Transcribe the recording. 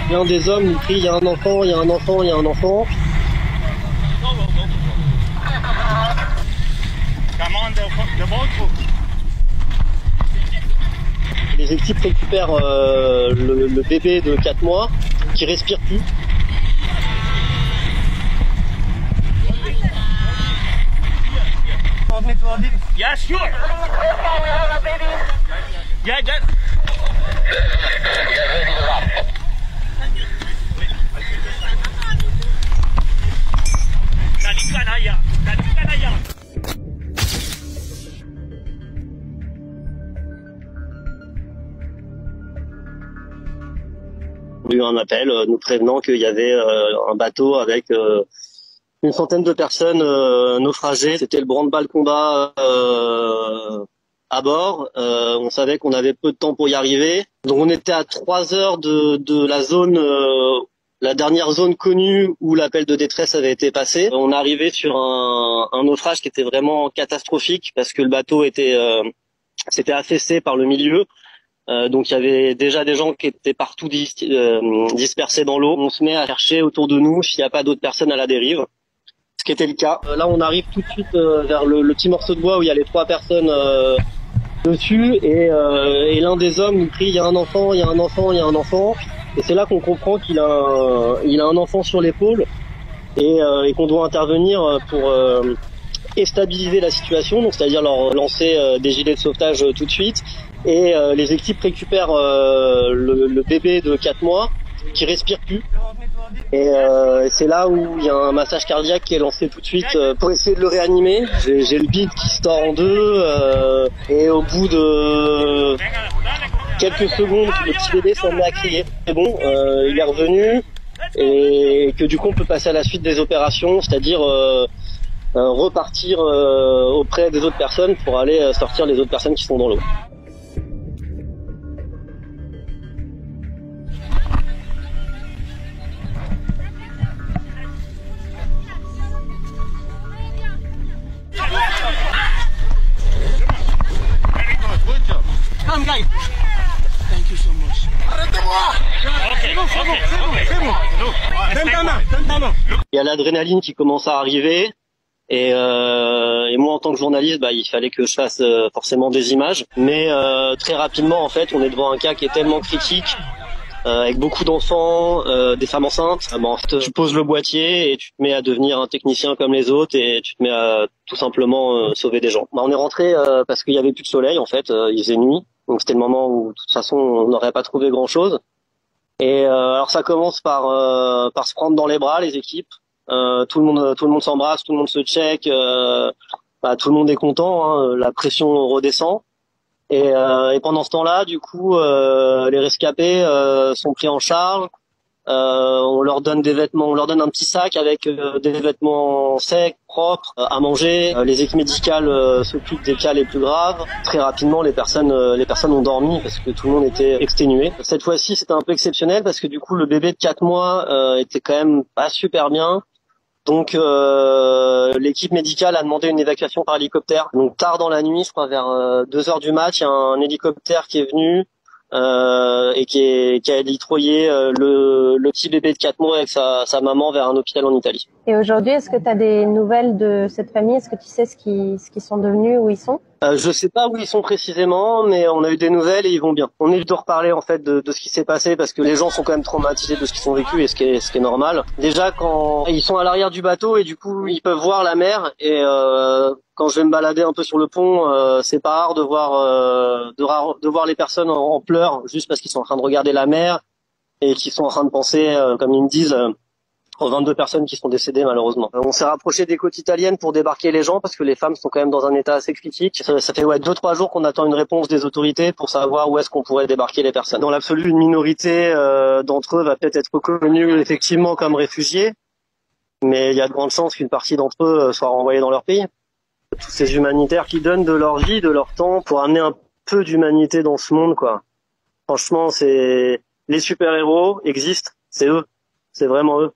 Et un des hommes nous crie, il y a un enfant, il y a un enfant, il y a un enfant. Les équipes récupèrent le bébé de 4 mois qui respire plus. Yeah, sure. Yeah, that. On a eu un appel nous prévenant qu'il y avait un bateau avec une centaine de personnes naufragées. C'était le branle-bas combat à bord. On savait qu'on avait peu de temps pour y arriver. Donc on était à 3 heures de la zone, la dernière zone connue où l'appel de détresse avait été passé. On est arrivé sur un naufrage qui était vraiment catastrophique parce que le bateau s'était affaissé par le milieu. Donc il y avait déjà des gens qui étaient partout dispersés dans l'eau. On se met à chercher autour de nous s'il n'y a pas d'autres personnes à la dérive, ce qui était le cas. Là on arrive tout de suite vers le petit morceau de bois où il y a les 3 personnes dessus et l'un des hommes nous crie il y a un enfant, il y a un enfant, il y a un enfant. Et c'est là qu'on comprend qu'il a un enfant sur l'épaule et qu'on doit intervenir pour stabiliser la situation, donc c'est-à-dire leur lancer des gilets de sauvetage tout de suite. Et les équipes récupèrent le bébé de 4 mois qui respire plus. Et c'est là où il y a un massage cardiaque qui est lancé tout de suite pour essayer de le réanimer. J'ai le bide qui se tord en deux et au bout de quelques secondes, le petit bébé s'en met à crier. C'est bon, il est revenu et que du coup on peut passer à la suite des opérations, c'est-à-dire repartir auprès des autres personnes pour aller sortir les autres personnes qui sont dans l'eau. Come, guys. Thank you so much. Il y a l'adrénaline qui commence à arriver et moi en tant que journaliste, il fallait que je fasse forcément des images. Mais très rapidement en fait, on est devant un cas qui est tellement critique. Avec beaucoup d'enfants, des femmes enceintes. En fait, tu poses le boîtier et tu te mets à devenir un technicien comme les autres et tu te mets à tout simplement sauver des gens. On est rentré parce qu'il y avait plus de soleil en fait, il faisait nuit, donc c'était le moment où de toute façon on n'aurait pas trouvé grand chose. Et alors ça commence par se prendre dans les bras les équipes. Tout le monde s'embrasse, tout le monde se check, tout le monde est content, hein, la pression redescend. Et pendant ce temps-là, du coup, les rescapés sont pris en charge. On leur donne des vêtements, on leur donne un petit sac avec des vêtements secs, propres, à manger. Les équipes médicales s'occupent des cas les plus graves. Très rapidement, les personnes ont dormi parce que tout le monde était exténué. Cette fois-ci, c'était un peu exceptionnel parce que du coup, le bébé de 4 mois était quand même pas super bien. Donc l'équipe médicale a demandé une évacuation par hélicoptère. Donc tard dans la nuit, je crois vers 2 heures du mat, il y a un hélicoptère qui est venu et qui a litroyé le petit bébé de 4 mois avec sa maman vers un hôpital en Italie. Et aujourd'hui, est-ce que tu as des nouvelles de cette famille? Est-ce que tu sais ce qu'ils sont devenus, où ils sont? Je sais pas où ils sont précisément, mais on a eu des nouvelles et ils vont bien. On évite de reparler en fait de ce qui s'est passé parce que les gens sont quand même traumatisés de ce qu'ils ont vécu et ce qui est normal. Déjà quand ils sont à l'arrière du bateau et du coup ils peuvent voir la mer et quand je vais me balader un peu sur le pont, c'est pas rare de voir les personnes en pleurs juste parce qu'ils sont en train de regarder la mer et qu'ils sont en train de penser, comme ils me disent, aux 22 personnes qui sont décédées malheureusement. On s'est rapproché des côtes italiennes pour débarquer les gens parce que les femmes sont quand même dans un état assez critique. Ça fait 2-3 jours qu'on attend une réponse des autorités pour savoir où est-ce qu'on pourrait débarquer les personnes. Dans l'absolu, une minorité d'entre eux va peut-être être reconnue effectivement comme réfugiés, mais il y a de grandes chances qu'une partie d'entre eux soient renvoyés dans leur pays. Tous ces humanitaires qui donnent de leur vie, de leur temps pour amener un peu d'humanité dans ce monde, quoi. Franchement, les super-héros existent, c'est eux, c'est vraiment eux.